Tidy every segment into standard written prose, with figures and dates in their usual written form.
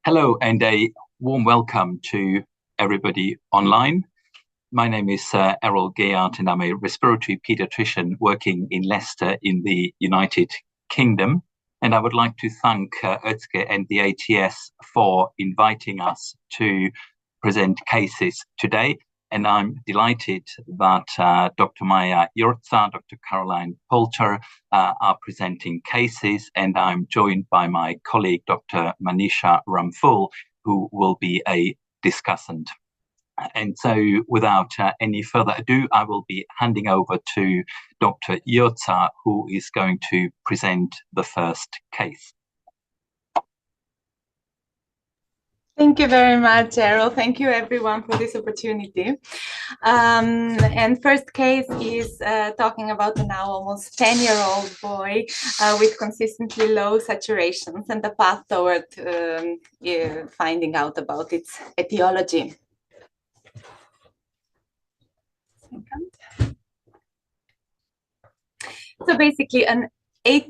Hello and a warm welcome to everybody online. My name is Erol Gaillard and I'm a respiratory pediatrician working in Leicester in the United Kingdom. And I would like to thank Özge and the ATS for inviting us to present cases today. And I'm delighted that Dr. Maja Jurca, Dr. Caroline Poulter are presenting cases, and I'm joined by my colleague, Dr. Manisha Ramphul, who will be a discussant. And so without any further ado, I will be handing over to Dr. Jurca, who is going to present the first case. Thank you very much, Erol. Thank you, everyone, for this opportunity. And first case is talking about a now almost 10-year-old boy with consistently low saturations and the path toward finding out about its etiology. So basically,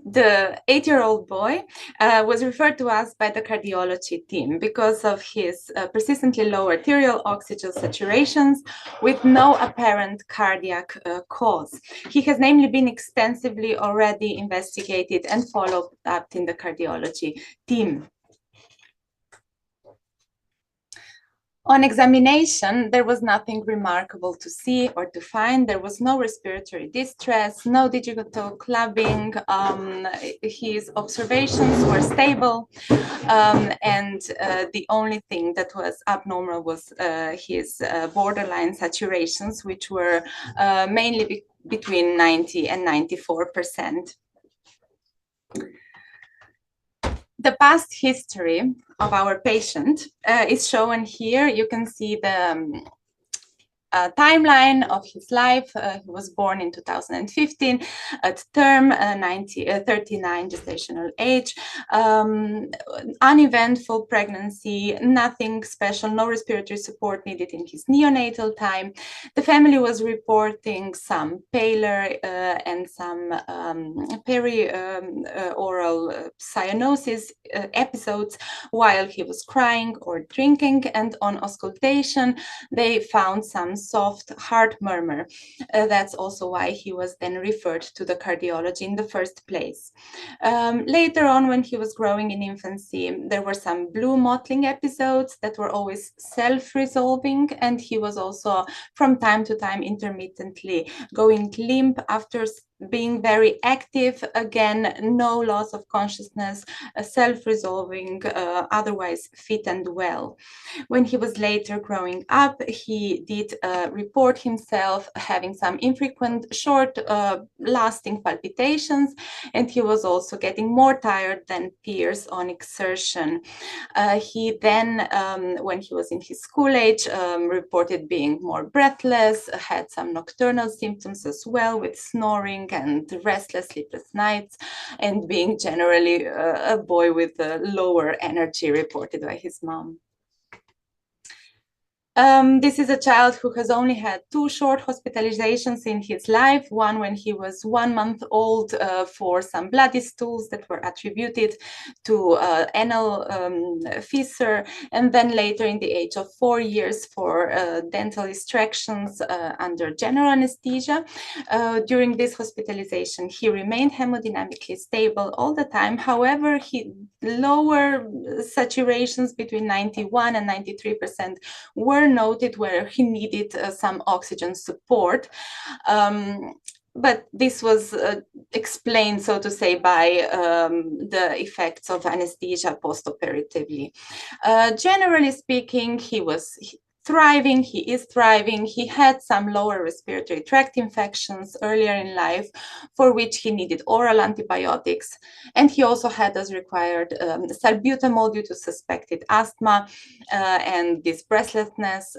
the 8-year-old boy was referred to us by the cardiology team because of his persistently low arterial oxygen saturations with no apparent cardiac cause. He has namely been extensively already investigated and followed up in the cardiology team. On examination, there was nothing remarkable to see or to find. There was no respiratory distress, no digital clubbing. His observations were stable, and the only thing that was abnormal was his borderline saturations, which were mainly between 90 and 94%. The past history of our patient is shown here. You can see the timeline of his life. He was born in 2015 at term, 39 gestational age, uneventful pregnancy, nothing special, no respiratory support needed in his neonatal time. The family was reporting some pallor and some peri-oral cyanosis episodes while he was crying or drinking, and on auscultation they found some soft heart murmur. That's also why he was then referred to the cardiology in the first place. Later on, when he was growing in infancy, there were some blue mottling episodes that were always self-resolving, and he was also from time to time intermittently going limp after being very active. Again, no loss of consciousness, self-resolving, otherwise fit and well. When he was later growing up, he did report himself having some infrequent short lasting palpitations, and he was also getting more tired than peers on exertion. He then, when he was in his school age, reported being more breathless, had some nocturnal symptoms as well, with snoring and restless, sleepless nights, and being generally a boy with lower energy, reported by his mom. This is a child who has only had 2 short hospitalizations in his life, one when he was 1 month old for some bloody stools that were attributed to anal fissure, and then later in the age of 4 years for dental extractions under general anesthesia. During this hospitalization, he remained hemodynamically stable all the time. However, lower saturations between 91 and 93% were noted where he needed some oxygen support. But this was explained, so to say, by the effects of anesthesia postoperatively. Generally speaking, he was thriving, he is thriving. He had some lower respiratory tract infections earlier in life for which he needed oral antibiotics. And he also had, as required, salbutamol due to suspected asthma and this breathlessness,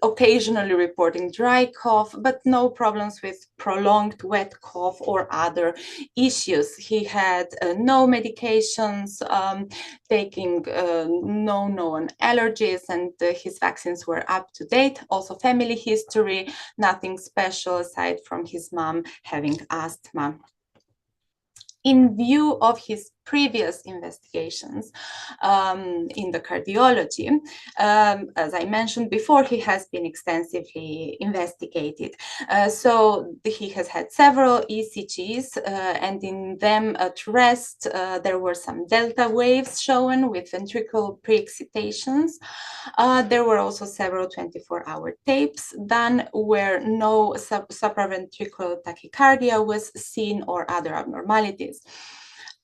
occasionally reporting dry cough, but no problems with prolonged wet cough or other issues. He had no medications, taking no known allergies, and his vaccines were up to date. Also family history, nothing special aside from his mom having asthma. In view of his previous investigations in the cardiology. As I mentioned before, he has been extensively investigated. So he has had several ECGs, and in them at rest, there were some delta waves shown with ventricular pre-excitations. There were also several 24-hour tapes done where no supraventricular tachycardia was seen or other abnormalities.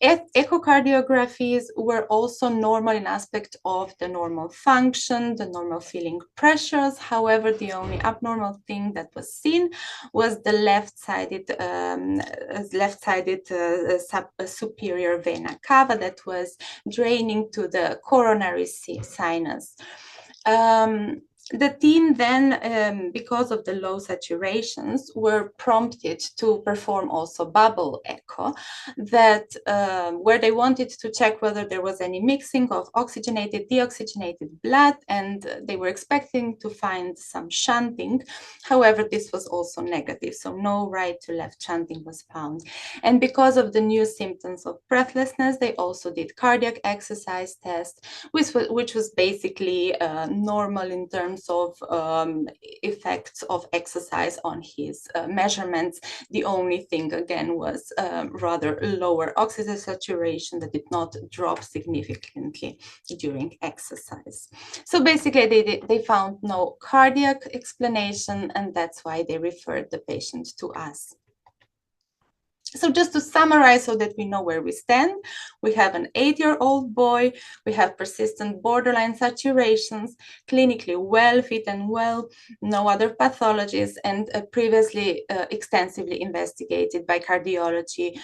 Echocardiographies were also normal in aspect of the normal function, the normal filling pressures. However, the only abnormal thing that was seen was the left-sided superior vena cava that was draining to the coronary sinus. The team then, because of the low saturations, were prompted to perform also bubble echo, that where they wanted to check whether there was any mixing of oxygenated, deoxygenated blood, and they were expecting to find some shunting. However, this was also negative, so no right to left shunting was found. And because of the new symptoms of breathlessness, they also did cardiac exercise test, which was basically normal in terms of effects of exercise on his measurements. The only thing again was rather lower oxygen saturation that did not drop significantly during exercise. So basically they found no cardiac explanation, and that's why they referred the patient to us. So just to summarize so that we know where we stand, we have an 8-year-old boy, we have persistent borderline saturations, clinically well, fit and well, no other pathologies, and previously extensively investigated by cardiology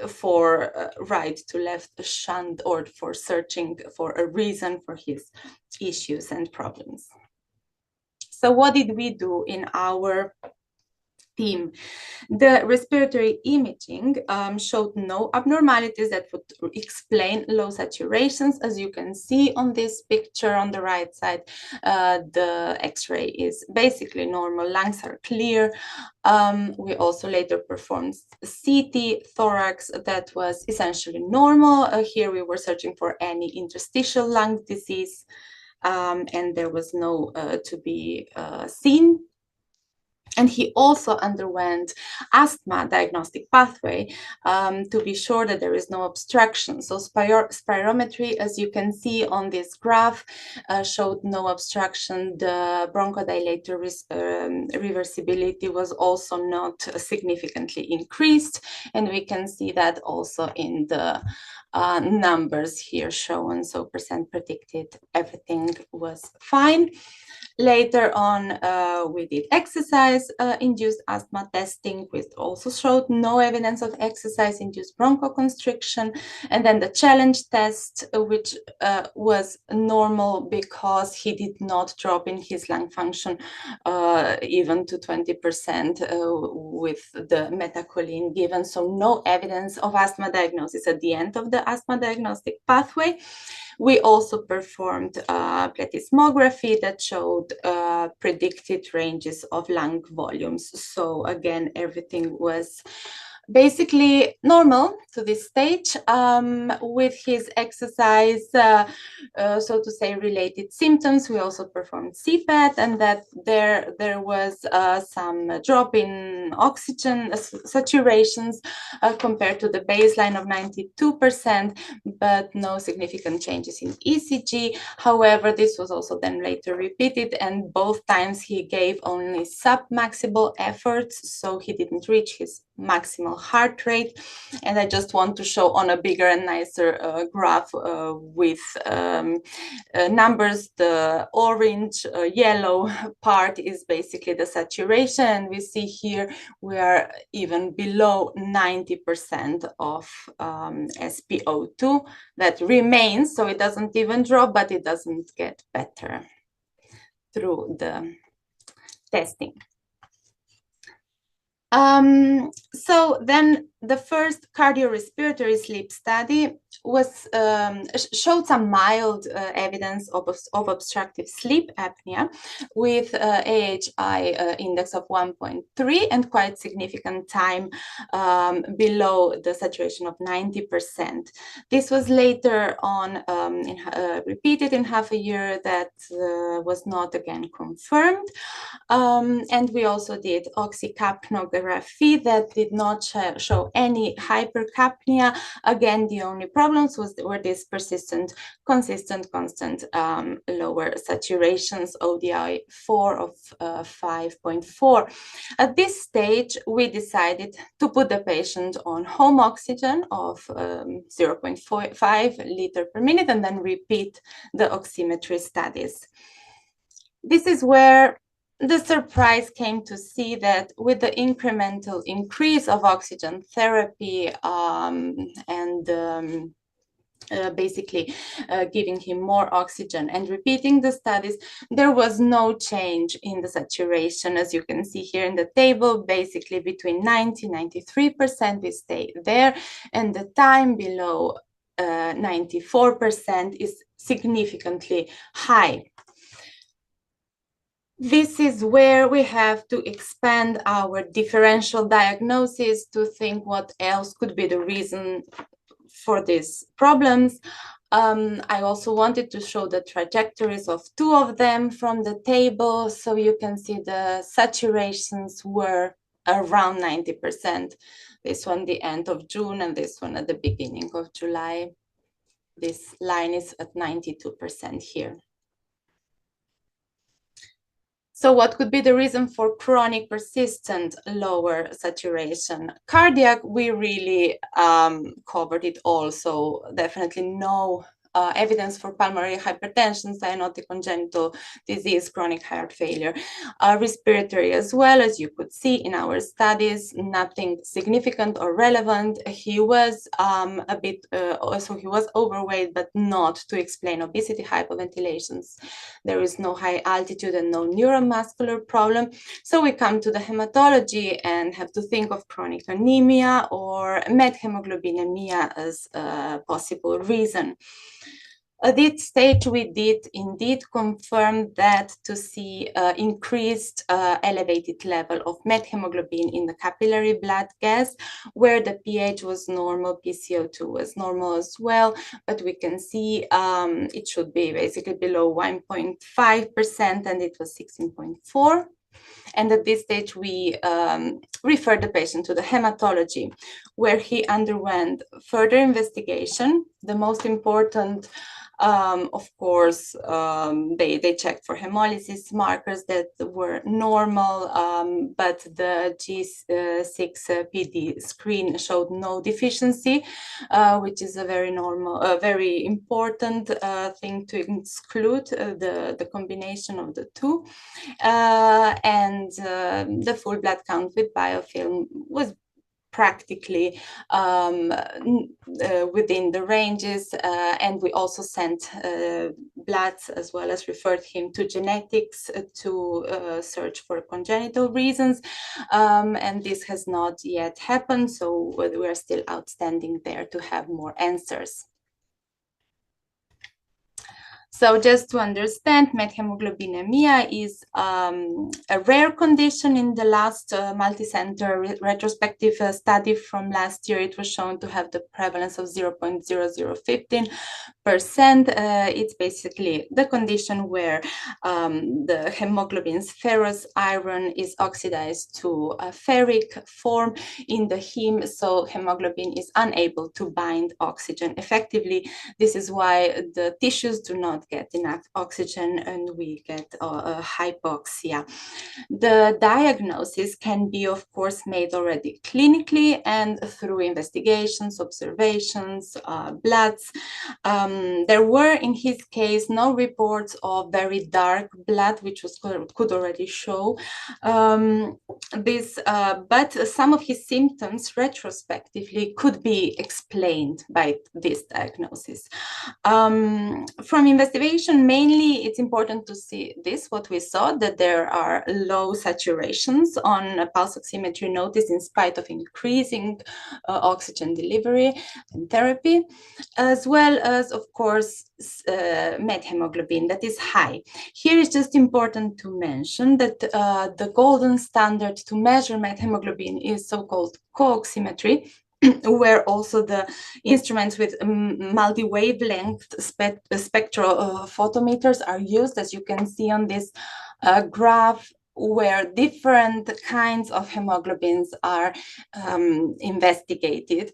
for right to left shunt or for searching for a reason for his issues and problems. So what did we do in our team? The respiratory imaging showed no abnormalities that would explain low saturations. As you can see on this picture on the right side, the X-ray is basically normal, lungs are clear. We also later performed CT thorax that was essentially normal. Here we were searching for any interstitial lung disease, and there was no to be seen. And he also underwent asthma diagnostic pathway to be sure that there is no obstruction. So spirometry, as you can see on this graph, showed no obstruction. The bronchodilator reversibility was also not significantly increased. And we can see that also in the numbers here shown. So percent predicted, everything was fine. Later on, we did exercise-induced asthma testing, which also showed no evidence of exercise-induced bronchoconstriction. And then the challenge test, which was normal because he did not drop in his lung function even to 20% with the methacholine given. So no evidence of asthma diagnosis at the end of the asthma diagnostic pathway. We also performed plethysmography that showed predicted ranges of lung volumes. So again, everything was basically normal to this stage with his exercise, so to say, related symptoms. We also performed CPAT, and that there was some drop in oxygen saturations compared to the baseline of 92%, but no significant changes in ECG. However, this was also then later repeated, and both times he gave only submaximal efforts, so he didn't reach his maximal heart rate. And I just want to show on a bigger and nicer graph with numbers. The orange yellow part is basically the saturation. We see here we are even below 90% of SpO2 that remains, so it doesn't even drop, but it doesn't get better through the testing. So then the first cardiorespiratory sleep study was showed some mild evidence of obstructive sleep apnea with AHI index of 1.3 and quite significant time below the saturation of 90%. This was later on repeated in half a year. That was not again confirmed. And we also did oxycapnography that did not show any hypercapnia. Again, the only problems were this persistent, consistent, constant lower saturations, ODI 4 of 5.4. At this stage, we decided to put the patient on home oxygen of 0.5 liter per minute and then repeat the oximetry studies. This is where the surprise came to see that with the incremental increase of oxygen therapy basically giving him more oxygen and repeating the studies, there was no change in the saturation. As you can see here in the table, basically between 90–93% we stay there, and the time below 94% is significantly high. This is where we have to expand our differential diagnosis to think what else could be the reason for these problems. I also wanted to show the trajectories of two of them from the table, so you can see the saturations were around 90%. This one the end of June and this one at the beginning of July. This line is at 92% here. So what could be the reason for chronic persistent lower saturation? Cardiac, we really covered it all, so definitely no evidence for pulmonary hypertension, cyanotic congenital disease, chronic heart failure. Respiratory as well, as you could see in our studies, nothing significant or relevant. He was a bit, so he was overweight, but not to explain obesity, hypoventilations. There is no high altitude and no neuromuscular problem. So we come to the hematology and have to think of chronic anemia or methemoglobinemia as a possible reason. At this stage, we did indeed confirm that to see increased elevated level of methemoglobin in the capillary blood gas, where the pH was normal, PCO2 was normal as well, but we can see it should be basically below 1.5% and it was 16.4. And at this stage, we referred the patient to the hematology, where he underwent further investigation. The most important, of course, they checked for hemolysis markers that were normal, but the G6PD screen showed no deficiency, which is a very normal, very important thing to exclude the combination of the two. And the full blood count with biofilm was practically within the ranges, and we also sent bloods as well as referred him to genetics to search for congenital reasons, and this has not yet happened, so we are still outstanding there to have more answers. So just to understand, methemoglobinemia is a rare condition. In the last multi-center retrospective study from last year, it was shown to have the prevalence of 0.0015%. It's basically the condition where the hemoglobin's ferrous iron is oxidized to a ferric form in the heme, so hemoglobin is unable to bind oxygen effectively. This is why the tissues do not get enough oxygen and we get hypoxia. The diagnosis can be, of course, made already clinically and through investigations, observations, bloods. There were, in his case, no reports of very dark blood, which could already show this, but some of his symptoms retrospectively could be explained by this diagnosis. From investigation, mainly it's important to see this, what we saw, that there are low saturations on pulse oximetry noticed in spite of increasing oxygen delivery and therapy, as well as, of course, methemoglobin that is high. Here it's just important to mention that the golden standard to measure methemoglobin is so-called co-oximetry, where also the instruments with multi-wavelength spectral photometers are used, as you can see on this graph, where different kinds of hemoglobins are investigated.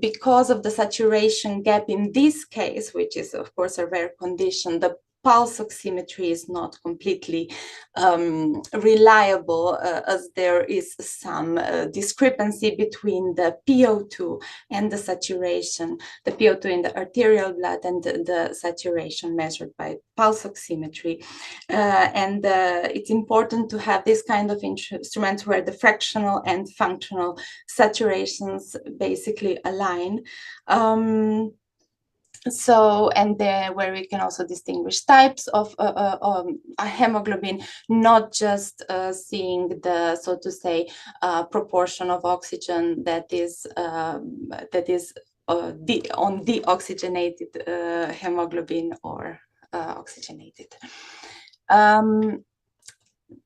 Because of the saturation gap in this case, which is of course a rare condition, the pulse oximetry is not completely reliable, as there is some discrepancy between the PO2 and the saturation, the PO2 in the arterial blood and the saturation measured by pulse oximetry. And it's important to have this kind of instruments where the fractional and functional saturations basically align. Where we can also distinguish types of hemoglobin, not just seeing the, so to say, proportion of oxygen that is on deoxygenated hemoglobin or oxygenated.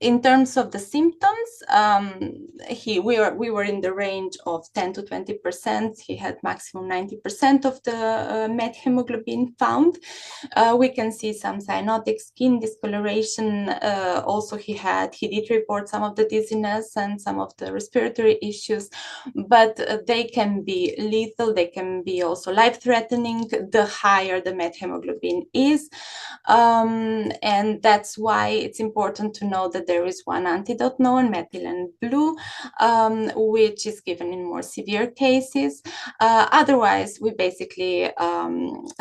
In terms of the symptoms, we were in the range of 10 to 20%. He had maximum 90% of the methemoglobin found. We can see some cyanotic skin discoloration. Also, he did report some of the dizziness and some of the respiratory issues, but they can be lethal. They can be also life-threatening the higher the methemoglobin is. And that's why it's important to know that there is one antidote known, methylene blue, which is given in more severe cases. Otherwise, we basically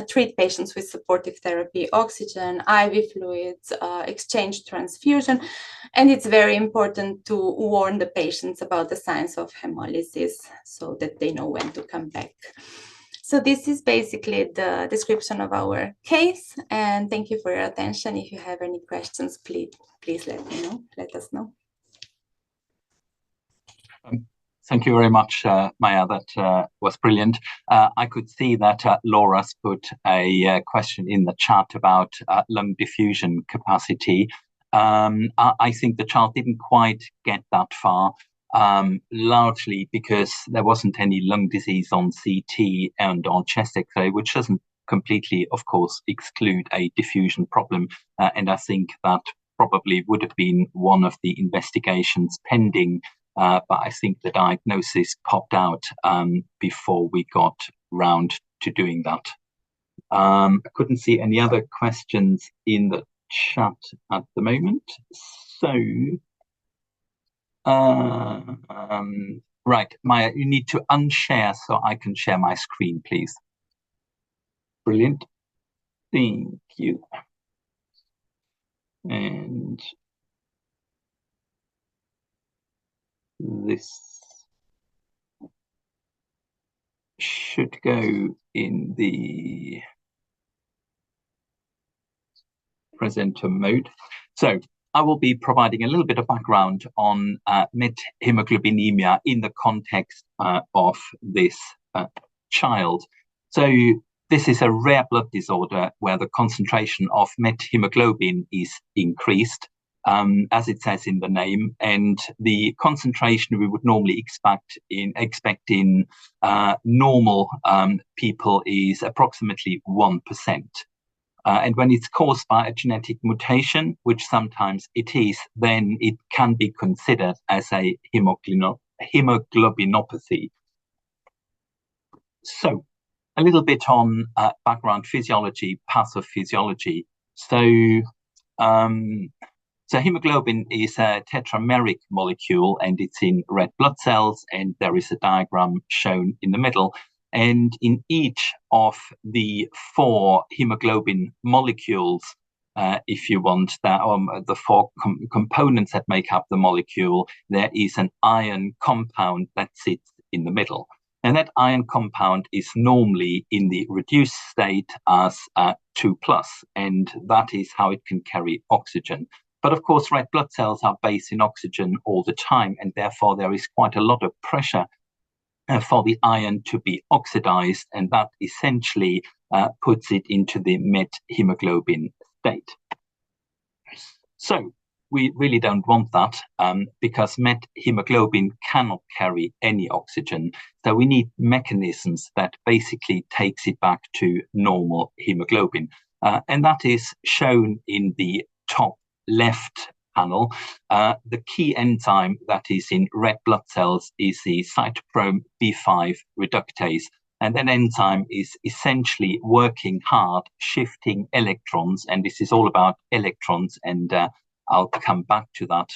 treat patients with supportive therapy, oxygen, IV fluids, exchange transfusion, and it's very important to warn the patients about the signs of hemolysis so that they know when to come back. So this is basically the description of our case, and thank you for your attention. If you have any questions, please let me know. Let us know. Thank you very much, Maja. That was brilliant. I could see that Laura's put a question in the chat about lung diffusion capacity. I think the child didn't quite get that far. Largely because there wasn't any lung disease on CT and on chest X-ray, which doesn't completely, of course, exclude a diffusion problem. And I think that probably would have been one of the investigations pending, but I think the diagnosis popped out before we got round to doing that. I couldn't see any other questions in the chat at the moment. So right, Maja, you need to unshare so I can share my screen, please. Brilliant. Thank you. And this should go in the presenter mode. So I will be providing a little bit of background on methemoglobinemia in the context of this child. So this is a rare blood disorder where the concentration of methemoglobin is increased, as it says in the name, and the concentration we would normally expect in normal people is approximately 1%. And when it's caused by a genetic mutation, which sometimes it is, then it can be considered as a hemoglobinopathy. So a little bit on background physiology, pathophysiology. So hemoglobin is a tetrameric molecule and it's in red blood cells, and there is a diagram shown in the middle. And in each of the 4 hemoglobin molecules, if you want, that the 4 components that make up the molecule, there is an iron compound that sits in the middle. And that iron compound is normally in the reduced state as 2+, and that is how it can carry oxygen. But of course, red blood cells are based in oxygen all the time, and therefore there is quite a lot of pressure for the iron to be oxidized, and that essentially puts it into the methemoglobin state. So we really don't want that because methemoglobin cannot carry any oxygen. So we need mechanisms that basically takes it back to normal hemoglobin. And that is shown in the top left panel. The key enzyme that is in red blood cells is the cytochrome B5 reductase. And that enzyme is essentially working hard, shifting electrons, and this is all about electrons, and I'll come back to that,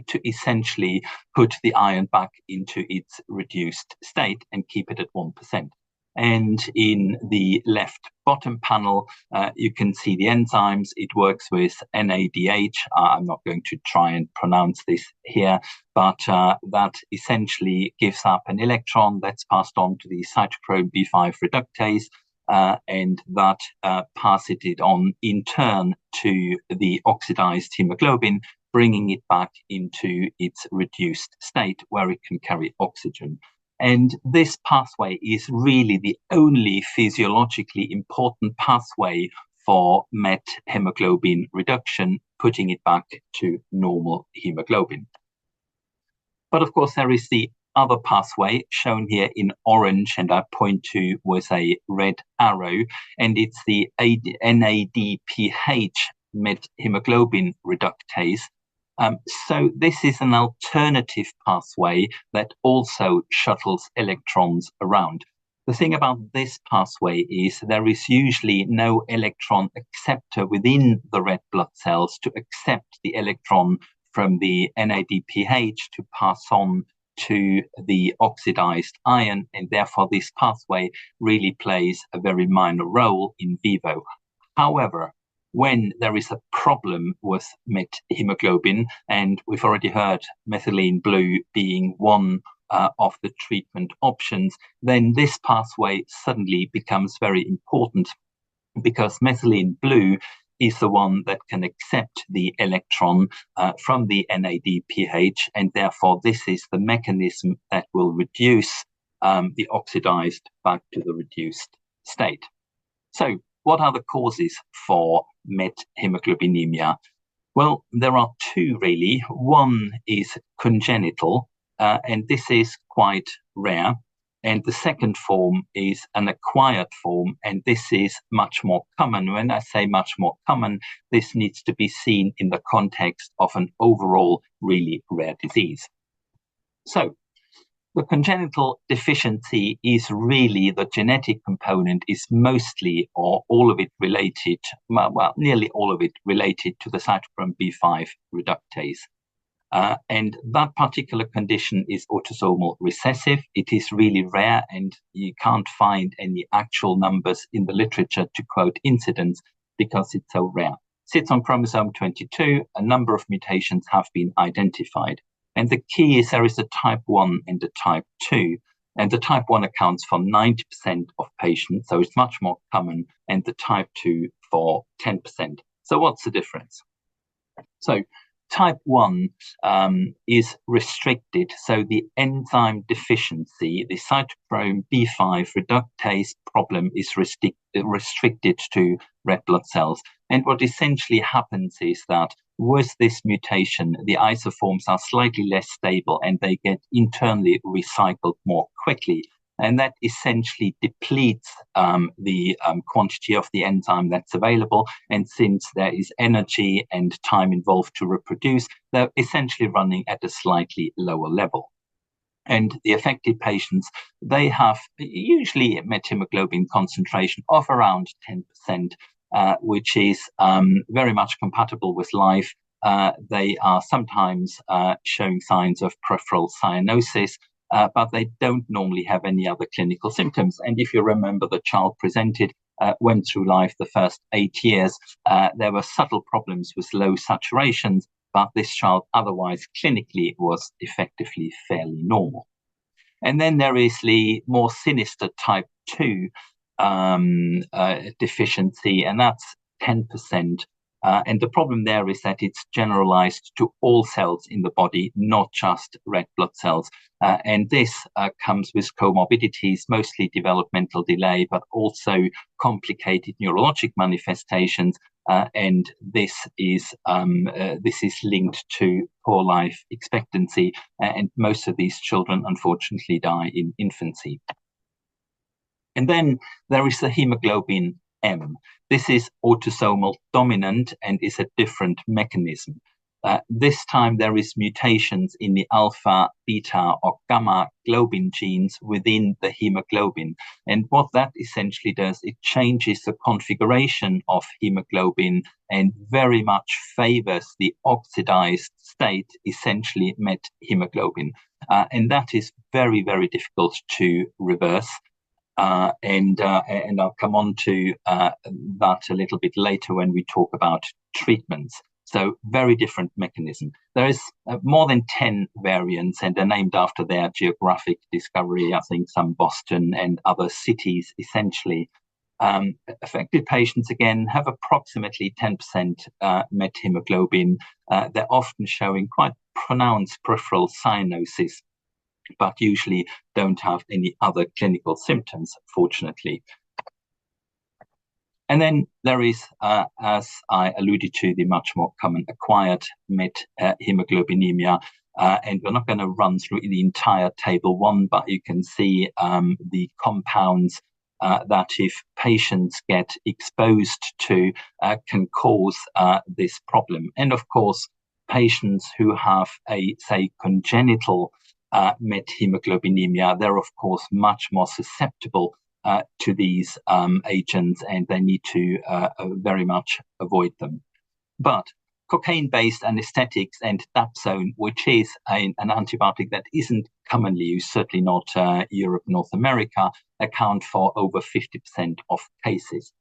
to essentially put the iron back into its reduced state and keep it at 1%. And in the left bottom panel, you can see the enzymes. It works with NADH. I'm not going to try and pronounce this here, but that essentially gives up an electron that's passed on to the cytochrome B5 reductase, and that passes it on in turn to the oxidized hemoglobin, bringing it back into its reduced state where it can carry oxygen. And this pathway is really the only physiologically important pathway for methemoglobin reduction, putting it back to normal hemoglobin. But of course, there is the other pathway shown here in orange, and I point to with a red arrow, and it's the NADPH methemoglobin reductase. So this is an alternative pathway that also shuttles electrons around. The thing about this pathway is there is usually no electron acceptor within the red blood cells to accept the electron from the NADPH to pass on to the oxidized iron, and therefore this pathway really plays a very minor role in vivo. However, when there is a problem with methemoglobin, and we've already heard methylene blue being one of the treatment options, then this pathway suddenly becomes very important, because methylene blue is the one that can accept the electron from the NADPH, and therefore this is the mechanism that will reduce the oxidized back to the reduced state. So what are the causes for methemoglobinemia? Well, there are 2 really. One is congenital, and this is quite rare. And the second form is an acquired form, and this is much more common. When I say much more common, this needs to be seen in the context of an overall really rare disease. So the congenital deficiency is really, the genetic component is mostly or all of it related, well, nearly all of it related to the cytochrome B5 reductase. And that particular condition is autosomal recessive. It is really rare, and you can't find any actual numbers in the literature to quote incidence because it's so rare. Sits on chromosome 22. A number of mutations have been identified. And the key is there is a type 1 and a type 2. And the type 1 accounts for 90% of patients, so it's much more common, and the type 2 for 10%. So what's the difference? So type 1 is restricted, so the enzyme deficiency, the cytochrome B5 reductase problem is restricted to red blood cells. And what essentially happens is that with this mutation, the isoforms are slightly less stable and they get internally recycled more quickly. And that essentially depletes the quantity of the enzyme that's available. And since there is energy and time involved to reproduce, they're essentially running at a slightly lower level. And the affected patients, they have usually a methemoglobin concentration of around 10%, which is very much compatible with life. They are sometimes showing signs of peripheral cyanosis, but they don't normally have any other clinical symptoms. And if you remember, the child presented went through life the first 8 years. There were subtle problems with low saturations, but this child otherwise clinically was effectively fairly normal. And then there is the more sinister type 2 deficiency, and that's 10%. And the problem there is that it's generalized to all cells in the body, not just red blood cells. And this comes with comorbidities, mostly developmental delay, but also complicated neurologic manifestations. And this is linked to poor life expectancy. And most of these children, unfortunately, die in infancy. And then there is the hemoglobin M. This is autosomal dominant and is a different mechanism. This time there is mutations in the alpha, beta, or gamma globin genes within the hemoglobin. And what that essentially does, it changes the configuration of hemoglobin and very much favors the oxidized state, essentially methemoglobin. And that is very, very difficult to reverse. And I'll come on to that a little bit later when we talk about treatments. So very different mechanism. There is more than 10 variants, and they're named after their geographic discovery. I think some Boston and other cities, essentially. Affected patients, again, have approximately 10% methemoglobin. They're often showing quite pronounced peripheral cyanosis, but usually don't have any other clinical symptoms, fortunately. And then there is, as I alluded to, the much more common acquired methemoglobinemia. And we're not going to run through the entire table 1, but you can see the compounds that if patients get exposed to can cause this problem. And of course, patients who have a, say, congenital methemoglobinemia, they're of course much more susceptible to these agents, and they need to very much avoid them. But cocaine-based anesthetics and dapsone, which is an antibiotic that isn't commonly used, certainly not Europe, North America, account for over 50% of cases.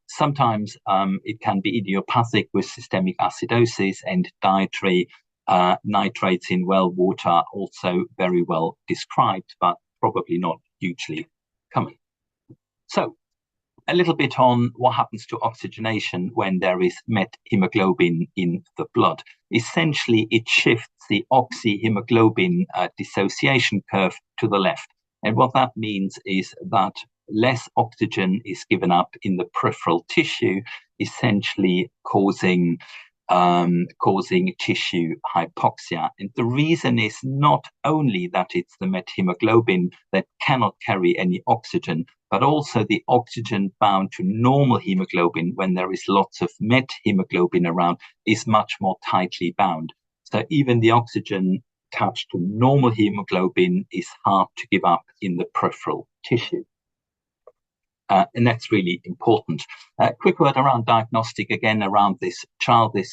Sometimes it can be idiopathic with systemic acidosis, and dietary nitrates in well water also very well described, but probably not hugely common. So a little bit on what happens to oxygenation when there is methemoglobin in the blood. Essentially, it shifts the oxyhemoglobin dissociation curve to the left. And what that means is that less oxygen is given up in the peripheral tissue, essentially causing tissue hypoxia. And the reason is not only that it's the methemoglobin that cannot carry any oxygen, but also the oxygen bound to normal hemoglobin when there is lots of methemoglobin around is much more tightly bound. So even the oxygen attached to normal hemoglobin is hard to give up in the peripheral tissue. And that's really important. Quick word around diagnostic, again, around this child. A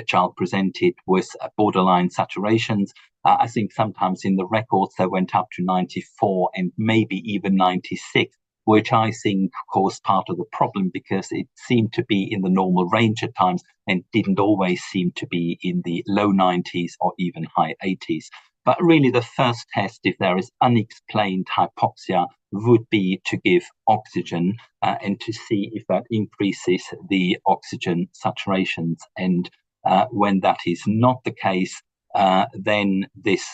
child presented with borderline saturations. I think sometimes in the records they went up to 94 and maybe even 96, which I think caused part of the problem because it seemed to be in the normal range at times and didn't always seem to be in the low 90s or even high 80s. But really the first test, if there is unexplained hypoxia, would be to give oxygen and to see if that increases the oxygen saturations. And when that is not the case, then this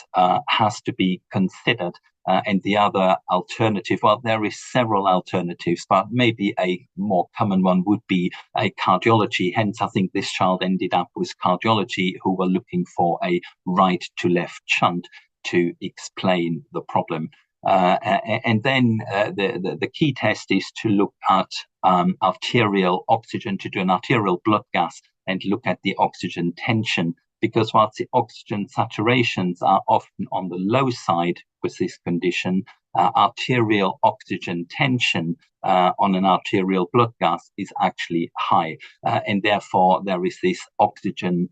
has to be considered. And the other alternative, well, there is several alternatives, but maybe a more common one would be a cardiology. Hence, I think this child ended up with cardiology who were looking for a right to left shunt to explain the problem. And then the key test is to look at arterial oxygen, to do an arterial blood gas and look at the oxygen tension. Because whilst the oxygen saturations are often on the low side with this condition, arterial oxygen tension on an arterial blood gas is actually high. And therefore, there is this oxygenation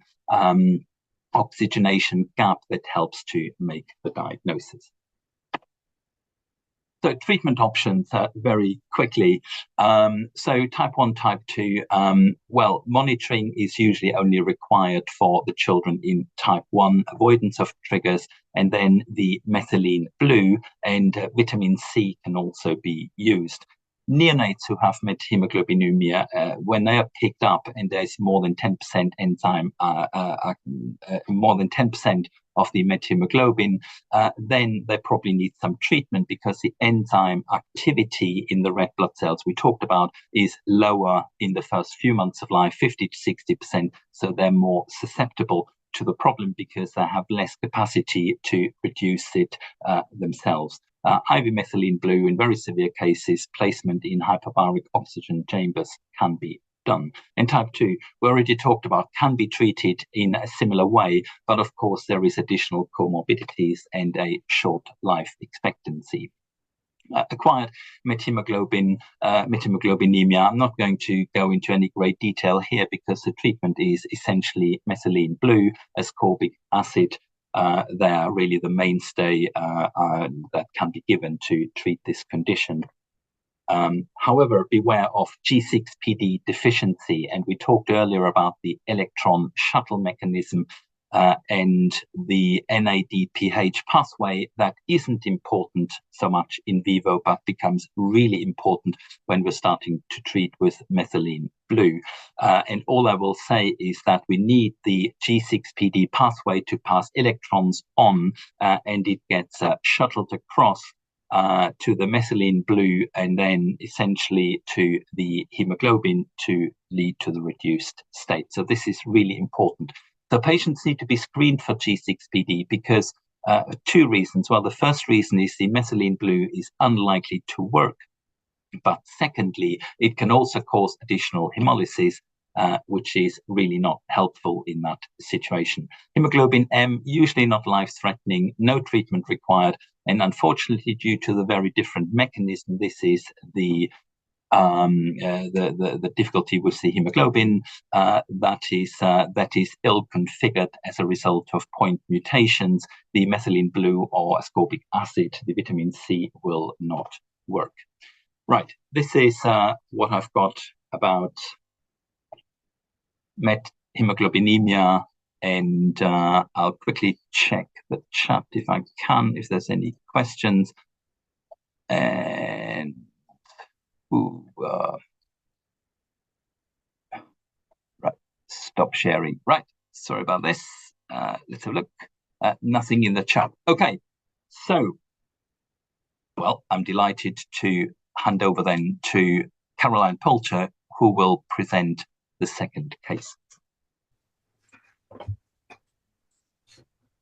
gap that helps to make the diagnosis. So treatment options very quickly. So type 1, type 2, well, monitoring is usually only required for the children in type 1, avoidance of triggers, and then the methylene blue and vitamin C can also be used. Neonates who have methemoglobinemia, when they are picked up and there's more than 10% enzyme, more than 10% of the methemoglobin, then they probably need some treatment because the enzyme activity in the red blood cells we talked about is lower in the first few months of life, 50 to 60%. So they're more susceptible to the problem because they have less capacity to produce it themselves. IV methylene blue, in very severe cases, placement in hyperbaric oxygen chambers can be done. And type 2, we already talked about, can be treated in a similar way, but of course there is additional comorbidities and a short life expectancy. Acquired methemoglobinemia, I'm not going to go into any great detail here because the treatment is essentially methylene blue, ascorbic acid. They are really the mainstay that can be given to treat this condition. However, beware of G6PD deficiency, and we talked earlier about the electron shuttle mechanism and the NADPH pathway that isn't important so much in vivo, but becomes really important when we're starting to treat with methylene blue. And all I will say is that we need the G6PD pathway to pass electrons on, and it gets shuttled across to the methylene blue and then essentially to the hemoglobin to lead to the reduced state. So this is really important. So patients need to be screened for G6PD because two reasons. Well, the first reason is the methylene blue is unlikely to work. But secondly, it can also cause additional hemolysis, which is really not helpful in that situation. Hemoglobin M, usually not life-threatening, no treatment required. And unfortunately, due to the very different mechanism, this is the difficulty with the hemoglobin that is ill configured as a result of point mutations. The methylene blue or ascorbic acid, the vitamin C, will not work. Right, this is what I've got about methemoglobinemia, and I'll quickly check the chat if I can, if there's any questions. And right, stop sharing. Right, sorry about this. Let's have a look. Nothing in the chat. Okay, so, well, I'm delighted to hand over then to Caroline Poulter, who will present the second case.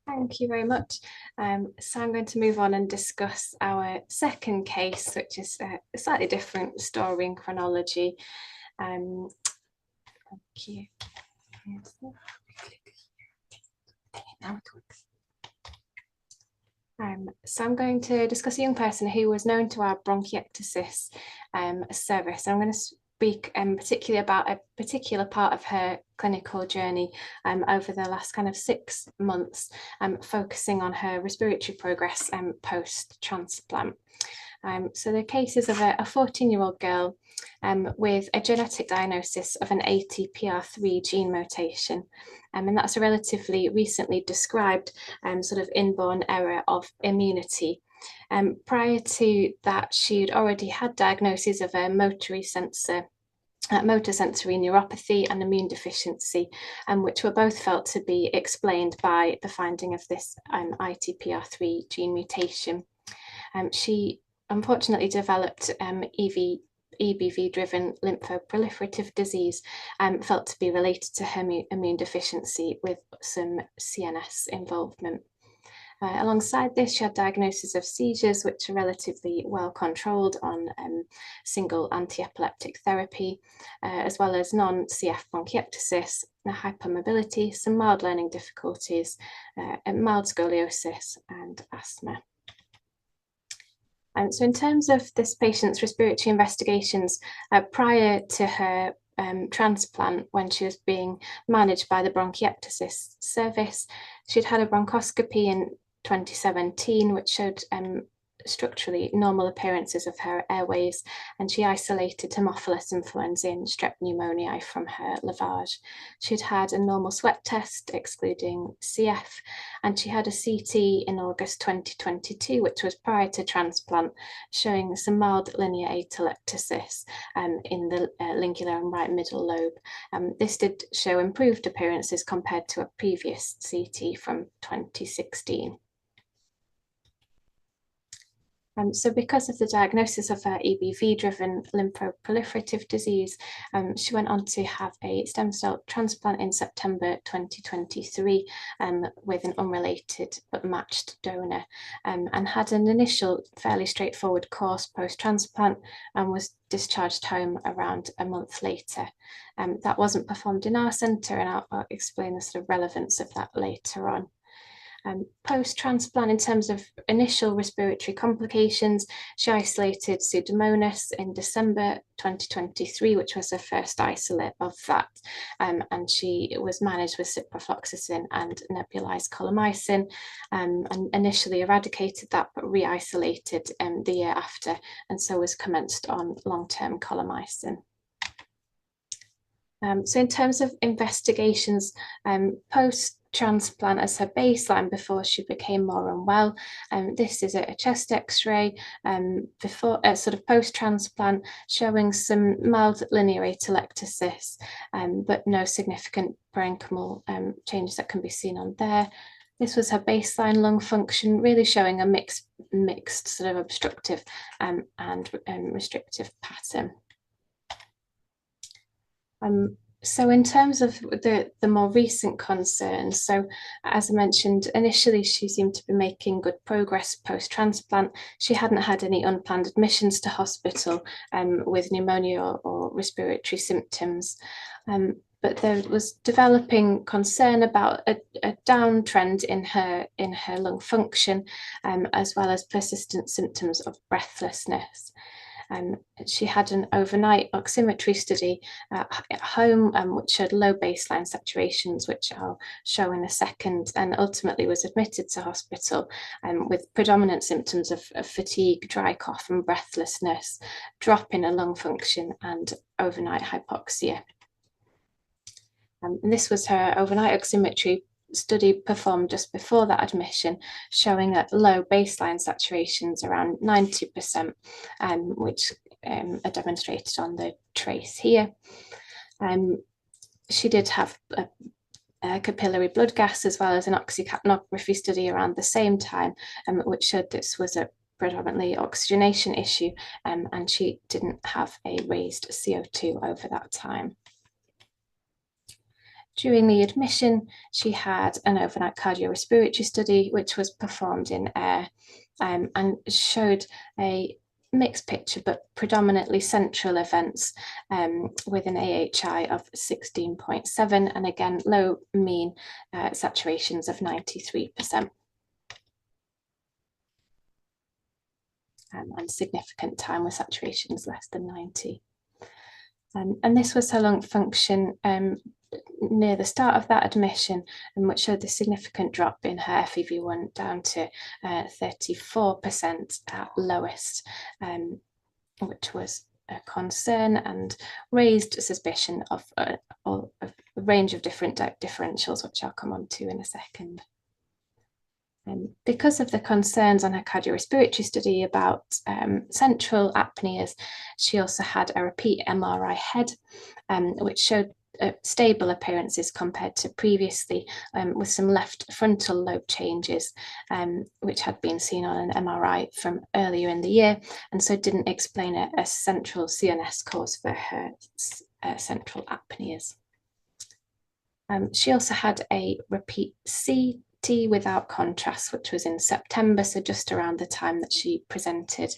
Thank you very much. So I'm going to move on and discuss our second case, which is a slightly different story and chronology. Thank you. Now it works. So I'm going to discuss a young person who was known to our bronchiectasis service. I'm going to speak particularly about a particular part of her clinical journey over the last kind of 6 months, focusing on her respiratory progress post-transplant. So the case is of a 14-year-old girl with a genetic diagnosis of an ATPR3 gene mutation. And that's a relatively recently described sort of inborn error of immunity. Prior to that, she'd already had diagnosis of a motor sensory neuropathy and immune deficiency, which were both felt to be explained by the finding of this ITPR3 gene mutation. She unfortunately developed EBV-driven lymphoproliferative disease, felt to be related to her immune deficiency with some CNS involvement. Alongside this, she had diagnosis of seizures, which are relatively well controlled on single anti-epileptic therapy, as well as non-CF bronchiectasis, hypermobility, some mild learning difficulties, mild scoliosis, and asthma. So in terms of this patient's respiratory investigations, prior to her transplant, when she was being managed by the bronchiectasis service, she'd had a bronchoscopy in 2017, which showed structurally normal appearances of her airways, and she isolated Haemophilus influenzae and strep pneumoniae from her lavage. She'd had a normal sweat test excluding CF, and she had a CT in August 2022, which was prior to transplant, showing some mild linear atelectasis in the lingular and right middle lobe. This did show improved appearances compared to a previous CT from 2016. So because of the diagnosis of her EBV-driven lymphoproliferative disease, she went on to have a stem cell transplant in September 2023 with an unrelated but matched donor, and had an initial fairly straightforward course post-transplant and was discharged home around a month later. That wasn't performed in our centre, and I'll explain the sort of relevance of that later on. Post-transplant, in terms of initial respiratory complications, she isolated Pseudomonas in December 2023, which was her first isolate of that, and she was managed with ciprofloxacin and nebulized colamycin, and initially eradicated that but re-isolated the year after, and so was commenced on long-term colamycin. So in terms of investigations, post-transplant as her baseline before she became more unwell, this is a chest x-ray before sort of post-transplant, showing some mild linear atelectasis, but no significant parenchymal changes that can be seen on there. This was her baseline lung function, really showing a mixed sort of obstructive and restrictive pattern. So in terms of the more recent concerns, so as I mentioned, initially she seemed to be making good progress post-transplant. She hadn't had any unplanned admissions to hospital with pneumonia or respiratory symptoms. But there was developing concern about a downtrend in her lung function, as well as persistent symptoms of breathlessness. She had an overnight oximetry study at home, which showed low baseline saturations, which I'll show in a second, and ultimately was admitted to hospital with predominant symptoms of fatigue, dry cough and breathlessness, drop in her lung function and overnight hypoxia. And this was her overnight oximetry study performed just before that admission, showing at low baseline saturations around 90%, which are demonstrated on the trace here. She did have a capillary blood gas as well as an oxycapnography study around the same time, which showed this was a predominantly oxygenation issue, and she didn't have a raised CO2 over that time. During the admission, she had an overnight cardiorespiratory study, which was performed in air, and showed a mixed picture, but predominantly central events, with an AHI of 16.7, and again, low mean saturations of 93%. And significant time with saturations less than 90. And this was her lung function near the start of that admission, and which showed the significant drop in her FEV1 down to 34% at lowest, which was a concern and raised suspicion of a range of different differentials, which I'll come on to in a second. Because of the concerns on her cardiorespiratory study about central apneas, she also had a repeat MRI head, which showed stable appearances compared to previously, with some left frontal lobe changes, which had been seen on an MRI from earlier in the year, and so didn't explain a central CNS cause for her central apneas. She also had a repeat CT without contrast, which was in September, so just around the time that she presented.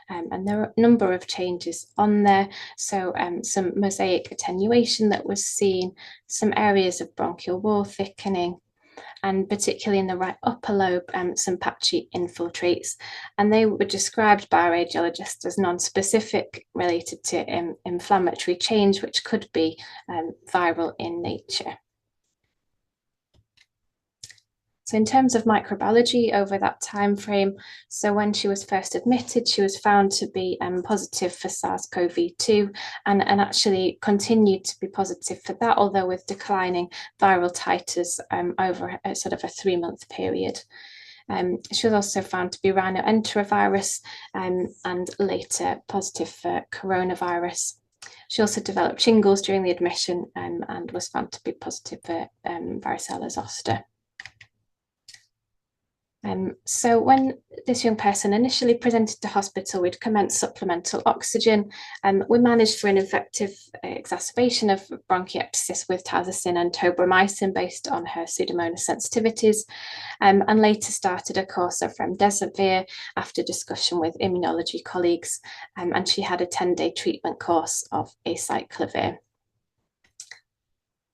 And there are a number of changes on there. So some mosaic attenuation that was seen, some areas of bronchial wall thickening, and particularly in the right upper lobe, some patchy infiltrates. And they were described by our radiologist as non-specific, related to inflammatory change, which could be viral in nature. So in terms of microbiology over that time frame, so when she was first admitted, she was found to be positive for SARS-CoV-2 and actually continued to be positive for that, although with declining viral titers over a sort of a 3-month period. She was also found to be rhinoenterovirus and later positive for coronavirus. She also developed shingles during the admission and was found to be positive for varicella zoster. So when this young person initially presented to hospital, we'd commenced supplemental oxygen. We managed for an infective exacerbation of bronchiectasis with tazocin and tobramycin based on her Pseudomonas sensitivities, and later started a course of remdesivir after discussion with immunology colleagues, and she had a 10-day treatment course of acyclovir.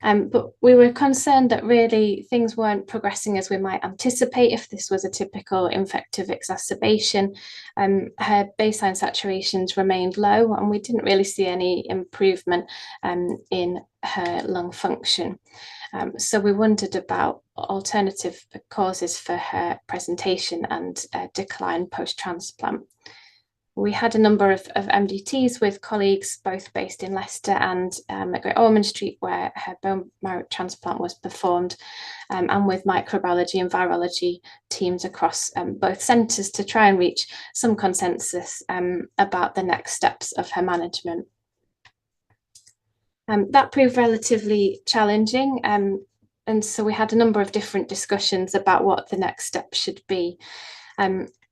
But we were concerned that really things weren't progressing as we might anticipate if this was a typical infective exacerbation. Her baseline saturations remained low and we didn't really see any improvement in her lung function. So we wondered about alternative causes for her presentation and decline post-transplant. We had a number of MDTs with colleagues, both based in Leicester and at Great Ormond Street, where her bone marrow transplant was performed, and with microbiology and virology teams across both centres to try and reach some consensus about the next steps of her management. That proved relatively challenging, and so we had a number of different discussions about what the next step should be.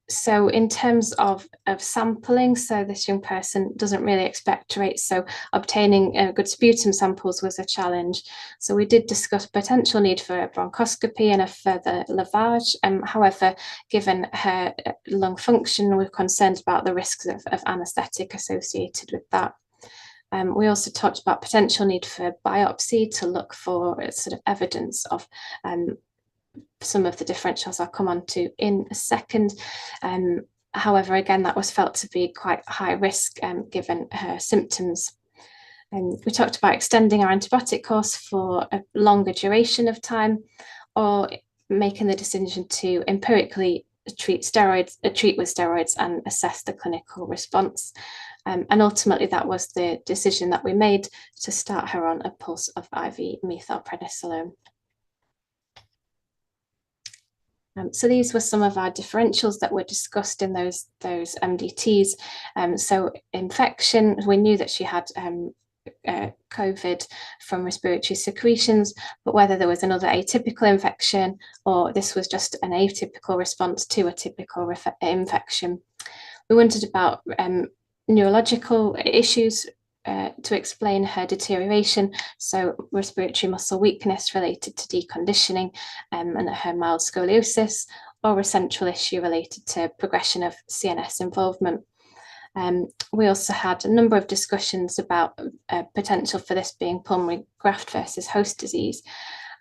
So in terms of sampling, so this young person doesn't really expectorate, so obtaining good sputum samples was a challenge. So we did discuss potential need for a bronchoscopy and a further lavage. However, given her lung function, we're concerned about the risks of anaesthetic associated with that. We also talked about potential need for biopsy to look for sort of evidence of some of the differentials I'll come on to in a second. However, again, that was felt to be quite high risk given her symptoms. We talked about extending our antibiotic course for a longer duration of time, or making the decision to empirically treat with steroids and assess the clinical response. And ultimately, that was the decision that we made to start her on a pulse of IV methylprednisolone. So these were some of our differentials that were discussed in those MDTs. So infection, we knew that she had COVID from respiratory secretions, but whether there was another atypical infection or this was just an atypical response to a typical infection. We wondered about neurological issues to explain her deterioration, so respiratory muscle weakness related to deconditioning and her mild scoliosis, or a central issue related to progression of CNS involvement. We also had a number of discussions about potential for this being pulmonary graft versus host disease.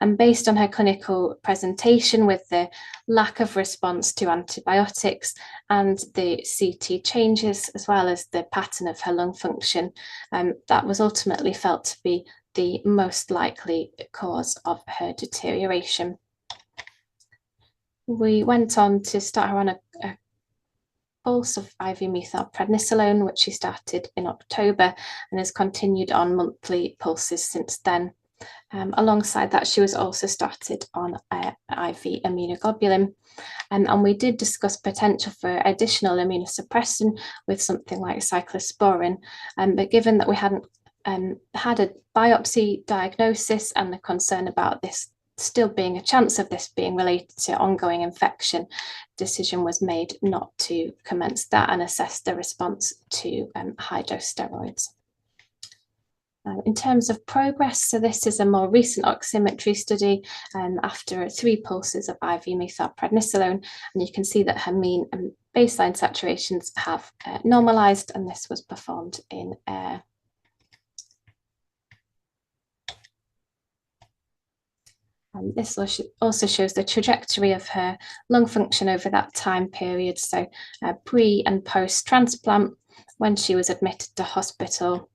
And based on her clinical presentation with the lack of response to antibiotics and the CT changes, as well as the pattern of her lung function, that was ultimately felt to be the most likely cause of her deterioration. We went on to start her on a pulse of IV methylprednisolone, which she started in October and has continued on monthly pulses since then. Alongside that, she was also started on IV immunoglobulin, and we did discuss potential for additional immunosuppression with something like cyclosporin, but given that we hadn't had a biopsy diagnosis and the concern about this still being a chance of this being related to ongoing infection, decision was made not to commence that and assess the response to high-dose steroids. In terms of progress, so this is a more recent oximetry study after 3 pulses of IV methylprednisolone, and you can see that her mean baseline saturations have normalised, and this was performed in air. This also shows the trajectory of her lung function over that time period, so pre and post transplant when she was admitted to hospital.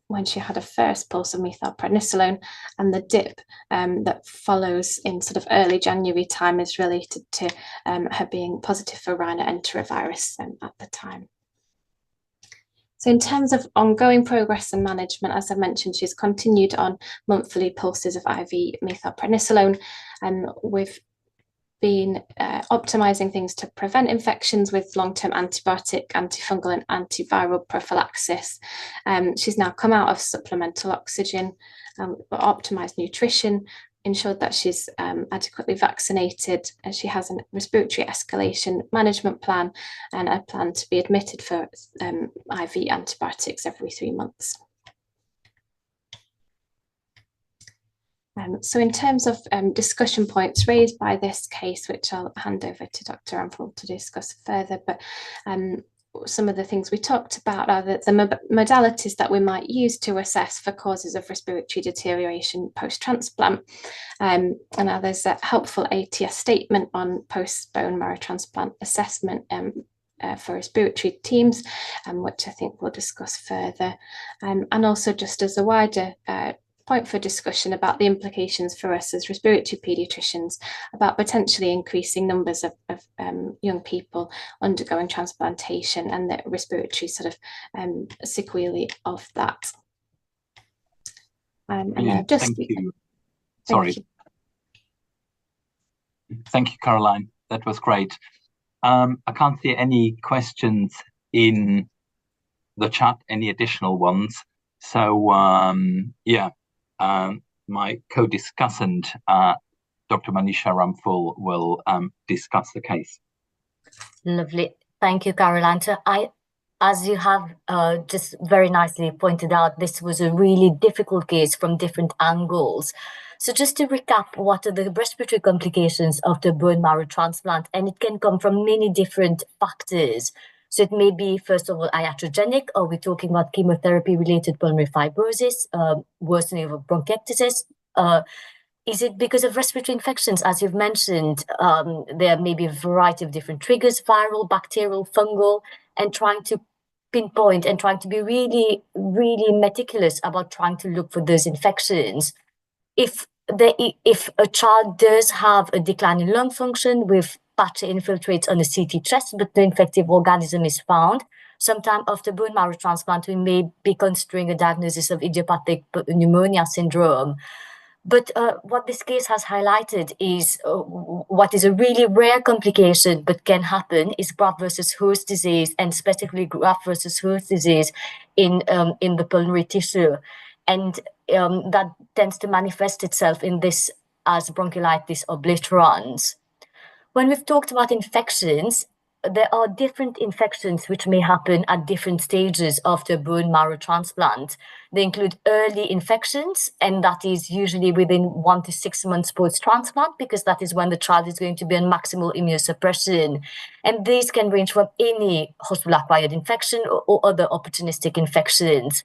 when she had a first pulse of methylprednisolone, and the dip that follows in sort of early January time is related to her being positive for rhinoenterovirus at the time. So in terms of ongoing progress and management, as I mentioned, she's continued on monthly pulses of IV methylprednisolone, and we've been optimizing things to prevent infections with long-term antibiotic, antifungal and antiviral prophylaxis. She's now come out of supplemental oxygen, optimized nutrition, ensured that she's adequately vaccinated, and she has a respiratory escalation management plan and a plan to be admitted for IV antibiotics every 3 months. So in terms of discussion points raised by this case, which I'll hand over to Dr. Ramphul to discuss further, but some of the things we talked about are the modalities that we might use to assess for causes of respiratory deterioration post-transplant. And now there's a helpful ATS statement on post-bone marrow transplant assessment for respiratory teams, which I think we'll discuss further. And also just as a wider point for discussion about the implications for us as respiratory paediatricians about potentially increasing numbers of young people undergoing transplantation and the respiratory sort of sequelae of that. Thank you. Thank you, Caroline. That was great. I can't see any questions in the chat, any additional ones. So yeah. My co-discussant, Dr. Manisha Ramphul, will discuss the case. Lovely. Thank you, Caroline. So as you have just very nicely pointed out, this was a really difficult case from different angles. So just to recap, what are the respiratory complications of the bone marrow transplant? And it can come from many different factors. So it may be, first of all, iatrogenic, or we're talking about chemotherapy-related pulmonary fibrosis, worsening of bronchiectasis. Is it because of respiratory infections? As you've mentioned, there may be a variety of different triggers, viral, bacterial, fungal, and trying to pinpoint and trying to be really, really meticulous about trying to look for those infections. If a child does have a decline in lung function with patchy infiltrates on the CT chest, but the infective organism is found, sometime after bone marrow transplant, we may be considering a diagnosis of idiopathic pneumonia syndrome. But what this case has highlighted is what is a really rare complication, but can happen, is graft versus host disease, and specifically graft versus host disease in the pulmonary tissue. And that tends to manifest itself in this as bronchiolitis obliterans. When we've talked about infections, there are different infections which may happen at different stages after bone marrow transplant. They include early infections, and that is usually within 1 to 6 months post-transplant, because that is when the child is going to be on maximal immunosuppression. And these can range from any hospital-acquired infection or other opportunistic infections.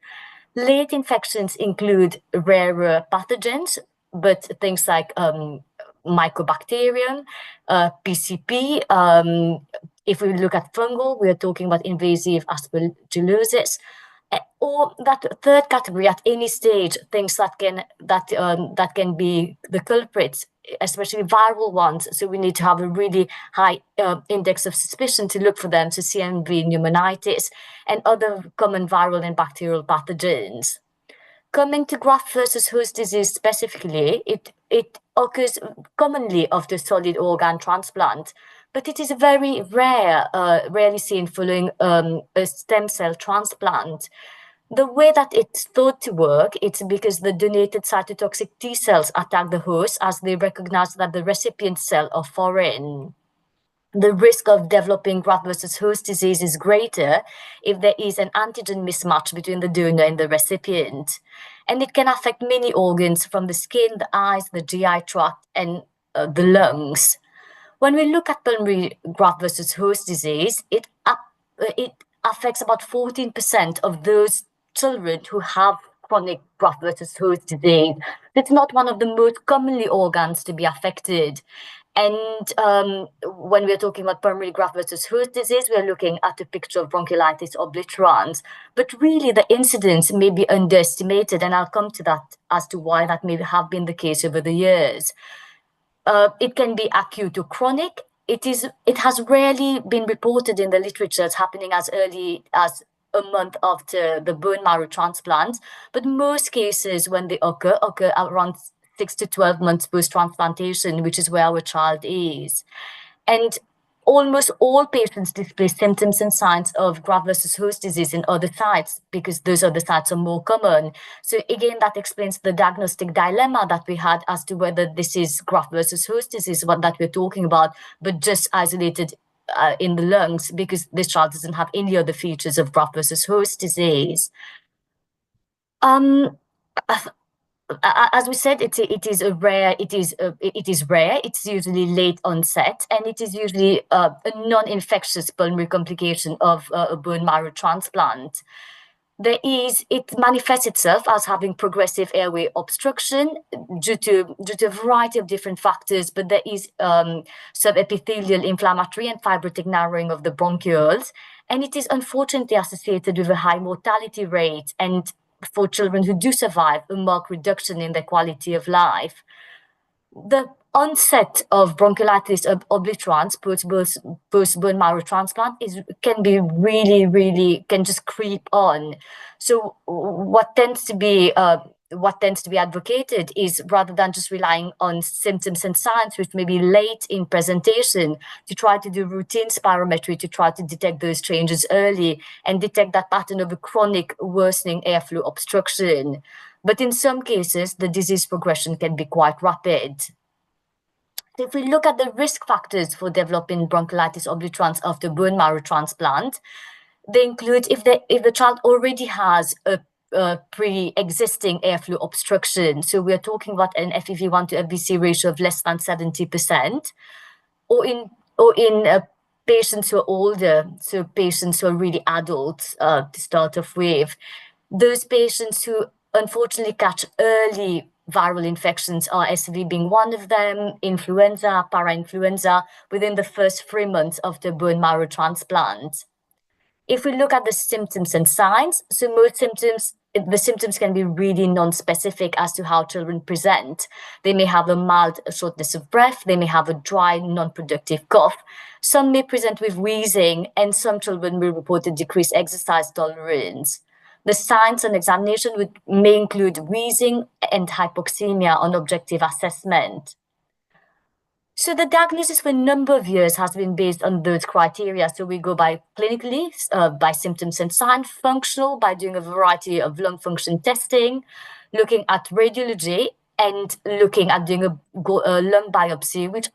Late infections include rarer pathogens, but things like Mycobacterium, PCP. If we look at fungal, we are talking about invasive aspergillosis, or that third category at any stage, things that can be the culprits, especially viral ones. So we need to have a really high index of suspicion to look for them, so CMV pneumonitis and other common viral and bacterial pathogens. Coming to graft versus host disease specifically, it occurs commonly after solid organ transplant, but it is very rare, rarely seen following a stem cell transplant. The way that it's thought to work, it's because the donated cytotoxic T cells attack the host as they recognize that the recipient cell are foreign. The risk of developing graft versus host disease is greater if there is an antigen mismatch between the donor and the recipient. And it can affect many organs from the skin, the eyes, the GI tract, and the lungs. When we look at pulmonary graft versus host disease, it affects about 14% of those children who have chronic graft versus host disease. It's not one of the most commonly organs to be affected. And when we're talking about pulmonary graft versus host disease, we're looking at a picture of bronchiolitis obliterans. But really, the incidence may be underestimated, and I'll come to that as to why that may have been the case over the years. It can be acute or chronic. It has rarely been reported in the literature as happening as early as a month after the bone marrow transplant, but most cases when they occur around 6 to 12 months post-transplantation, which is where our child is. And almost all patients display symptoms and signs of graft versus host disease in other sites because those other sites are more common. So again, that explains the diagnostic dilemma that we had as to whether this is graft versus host disease, what that we're talking about, but just isolated in the lungs because this child doesn't have any other features of graft versus host disease. As we said, it is rare. It's usually late onset, and it is usually a non-infectious pulmonary complication of a bone marrow transplant. It manifests itself as having progressive airway obstruction due to a variety of different factors, but there is subepithelial inflammatory and fibrotic narrowing of the bronchioles, and it is unfortunately associated with a high mortality rate, and for children who do survive, a marked reduction in their quality of life. The onset of bronchiolitis obliterans post bone marrow transplant can just creep on. So what tends to be advocated is, rather than just relying on symptoms and signs, which may be late in presentation, to try to do routine spirometry to try to detect those changes early and detect that pattern of a chronic worsening airflow obstruction. But in some cases, the disease progression can be quite rapid. So if we look at the risk factors for developing bronchiolitis obliterans after bone marrow transplant, they include if the child already has a pre-existing airflow obstruction. So we're talking about an FEV1 to FVC ratio of less than 70%, or in patients who are older, so patients who are really adults to start off with. Those patients who unfortunately catch early viral infections, RSV being one of them, influenza, parainfluenza, within the first 3 months after bone marrow transplant. If we look at the symptoms and signs, so the symptoms can be really non-specific as to how children present. They may have a mild shortness of breath, they may have a dry, non-productive cough. Some may present with wheezing, and some children will report a decreased exercise tolerance. The signs on examination may include wheezing and hypoxemia on objective assessment. So the diagnosis for a number of years has been based on those criteria. So we go by clinically, by symptoms and signs, functional, by doing a variety of lung function testing, looking at radiology, and looking at doing a lung biopsy, which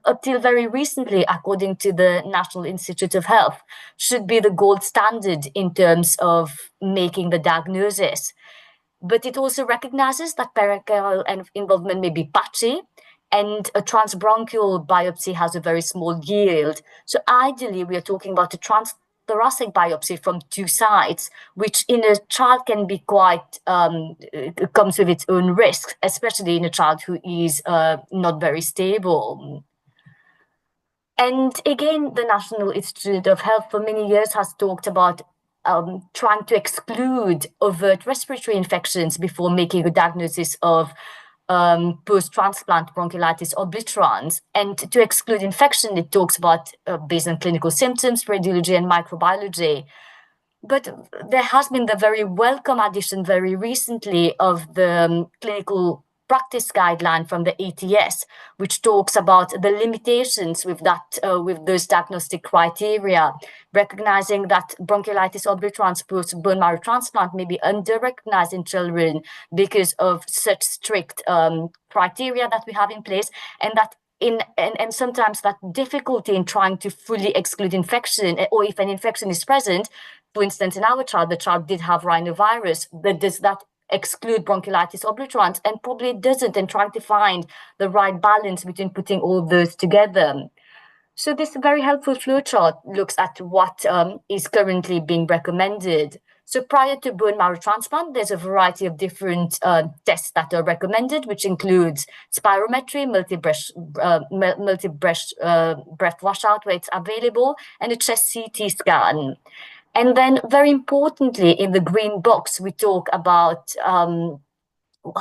up till very recently, according to the National Institute of Health, should be the gold standard in terms of making the diagnosis. But it also recognizes that parenchymal involvement may be patchy, and a transbronchial biopsy has a very small yield. So ideally, we are talking about a transthoracic biopsy from 2 sides, which in a child can be quite, comes with its own risks, especially in a child who is not very stable. And again, the National Institute of Health for many years has talked about trying to exclude overt respiratory infections before making a diagnosis of post-transplant bronchiolitis obliterans. And to exclude infection, it talks about based on clinical symptoms, radiology, and microbiology. But there has been the very welcome addition very recently of the clinical practice guideline from the ATS, which talks about the limitations with those diagnostic criteria, recognizing that bronchiolitis obliterans post bone marrow transplant may be under-recognized in children because of such strict criteria that we have in place, and that and sometimes that difficulty in trying to fully exclude infection, or if an infection is present, for instance, in our child, the child did have rhinovirus, but does that exclude bronchiolitis obliterans? And probably it doesn't, and trying to find the right balance between putting all those together. So this very helpful flowchart looks at what is currently being recommended. So prior to bone marrow transplant, there's a variety of different tests that are recommended, which includes spirometry, breath washout where it's available, and a chest CT scan. And then very importantly, in the green box, we talk about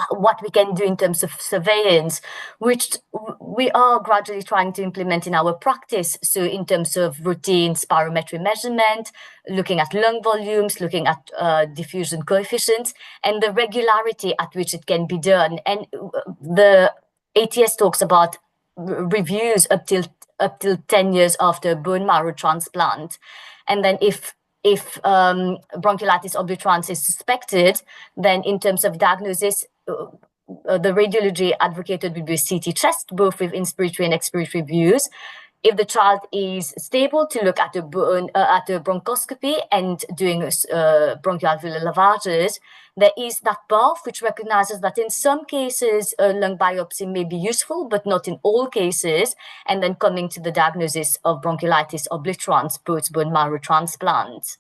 what we can do in terms of surveillance, which we are gradually trying to implement in our practice. So in terms of routine spirometry measurement, looking at lung volumes, looking at diffusion coefficients, and the regularity at which it can be done. And the ATS talks about reviews up till 10 years after bone marrow transplant. And then if bronchiolitis obliterans is suspected, then in terms of diagnosis, the radiology advocated would be CT chest, both with inspiratory and expiratory views. If the child is stable, to look at a bronchoscopy and doing bronchoalveolar lavages. There is that path which recognizes that in some cases a lung biopsy may be useful, but not in all cases, and then coming to the diagnosis of bronchiolitis obliterans post bone marrow transplant.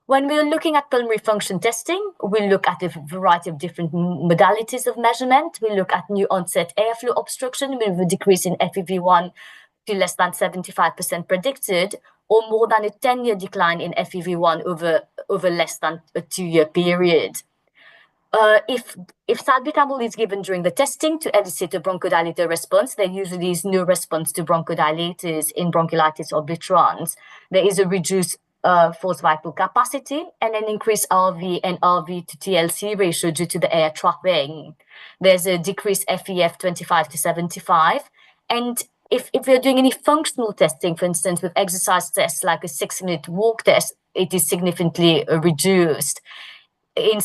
When we're looking at pulmonary function testing, we look at a variety of different modalities of measurement. We look at new onset airflow obstruction with a decrease in FEV1 to less than 75% predicted, or more than a 10-year decline in FEV1 over less than a 2-year period. If salbutamol is given during the testing to elicit a bronchodilator response, there usually is no response to bronchodilators in bronchiolitis obliterans. There is a reduced forced vital capacity and an increased RV and RV to TLC ratio due to the air trapping. There's a decreased FEF 25 to 75. And if we're doing any functional testing, for instance, with exercise tests like a 6-minute walk test, it is significantly reduced. In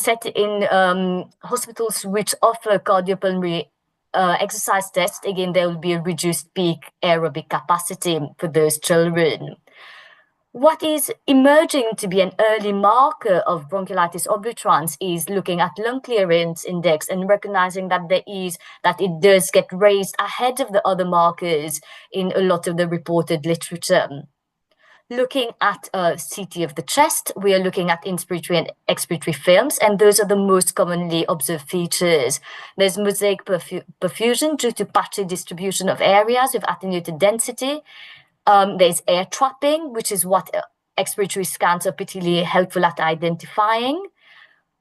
hospitals which offer cardiopulmonary exercise tests, again, there will be a reduced peak aerobic capacity for those children. What is emerging to be an early marker of bronchiolitis obliterans is looking at lung clearance index and recognizing that it does get raised ahead of the other markers in a lot of the reported literature. Looking at CT of the chest, we are looking at inspiratory and expiratory films, and those are the most commonly observed features. There's mosaic perfusion due to patchy distribution of areas with attenuated density. There's air trapping, which is what expiratory scans are particularly helpful at identifying.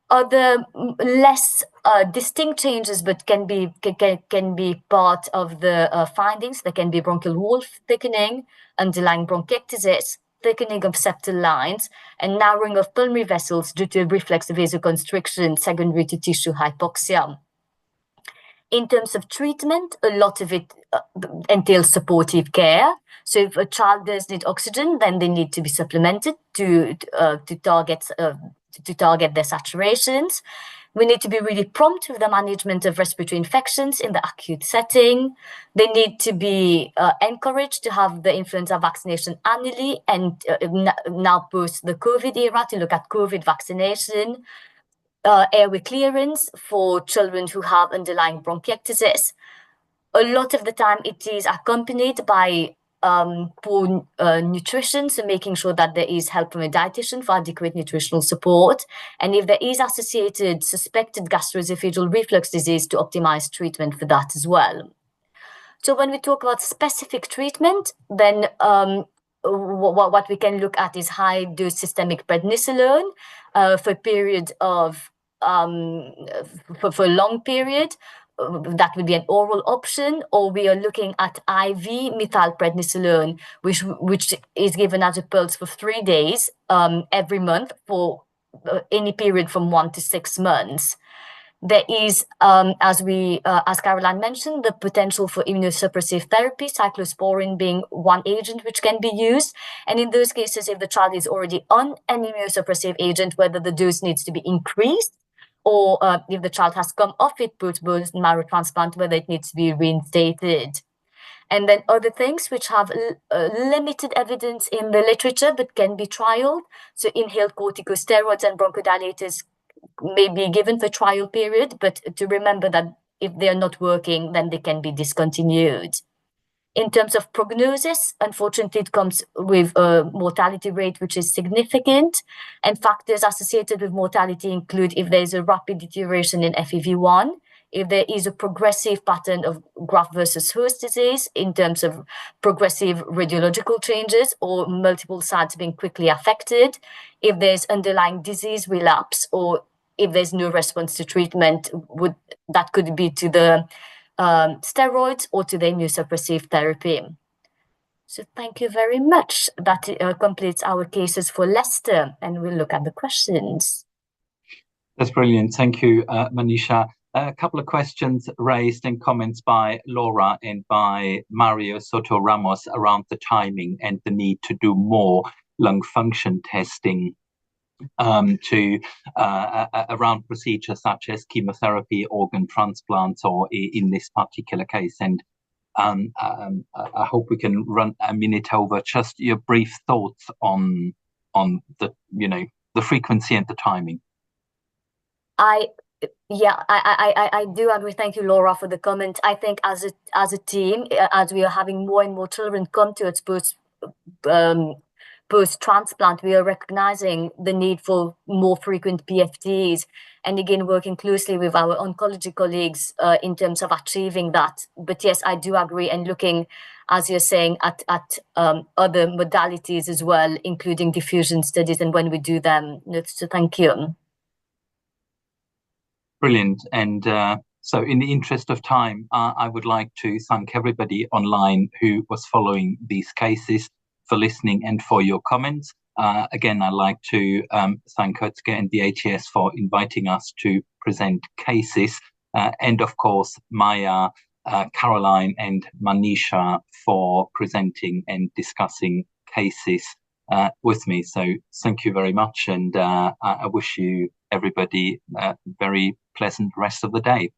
Other less distinct changes, but can be part of the findings. There can be bronchial wall thickening, underlying bronchiectasis, thickening of septal lines, and narrowing of pulmonary vessels due to reflex vasoconstriction secondary to tissue hypoxia. In terms of treatment, a lot of it entails supportive care. So if a child does need oxygen, then they need to be supplemented to target their saturations. We need to be really prompt with the management of respiratory infections in the acute setting. They need to be encouraged to have the influenza vaccination annually, and now post the COVID era to look at COVID vaccination. Airway clearance for children who have underlying bronchiectasis. A lot of the time it is accompanied by poor nutrition, so making sure that there is help from a dietitian for adequate nutritional support. And if there is associated suspected gastroesophageal reflux disease, to optimize treatment for that as well. So when we talk about specific treatment, then what we can look at is high-dose systemic prednisolone for a period of for a long period. That would be an oral option, or we are looking at IV methylprednisolone, which is given as a pulse for 3 days every month for any period from 1 to 6 months. There is, as Caroline mentioned, the potential for immunosuppressive therapy, cyclosporin being one agent which can be used. And in those cases, if the child is already on an immunosuppressive agent, whether the dose needs to be increased, or if the child has come off it post bone marrow transplant, whether it needs to be reinstated. And then other things which have limited evidence in the literature but can be trialed. So inhaled corticosteroids and bronchodilators may be given for trial period, but to remember that if they are not working, then they can be discontinued. In terms of prognosis, unfortunately, it comes with a mortality rate which is significant, and factors associated with mortality include if there is a rapid deterioration in FEV1, if there is a progressive pattern of graft versus host disease in terms of progressive radiological changes or multiple sites being quickly affected, if there's underlying disease relapse, or if there's no response to treatment, that could be to the steroids or to the immunosuppressive therapy. So thank you very much. That completes our cases for Leicester, and we'll look at the questions. That's brilliant. Thank you, Manisha. A couple of questions raised and comments by Laura and by Mario Soto Ramos around the timing and the need to do more lung function testing around procedures such as chemotherapy, organ transplants, or in this particular case. And I hope we can run a minute over just your brief thoughts on the the frequency and the timing. I do agree. Thank you, Laura, for the comment. I think as a team, as we are having more and more children come to us post-transplant, we are recognizing the need for more frequent PFTs, and again working closely with our oncology colleagues in terms of achieving that. But yes, I do agree, and looking, as you're saying, at other modalities as well, including diffusion studies, and when we do them. So thank you. Brilliant. And so in the interest of time, I would like to thank everybody online who was following these cases, for listening and for your comments. Again, I'd like to thank Özge and the ATS for inviting us to present cases, and of course Maja, Caroline and Manisha for presenting and discussing cases with me. So thank you very much, and I wish you everybody a very pleasant rest of the day.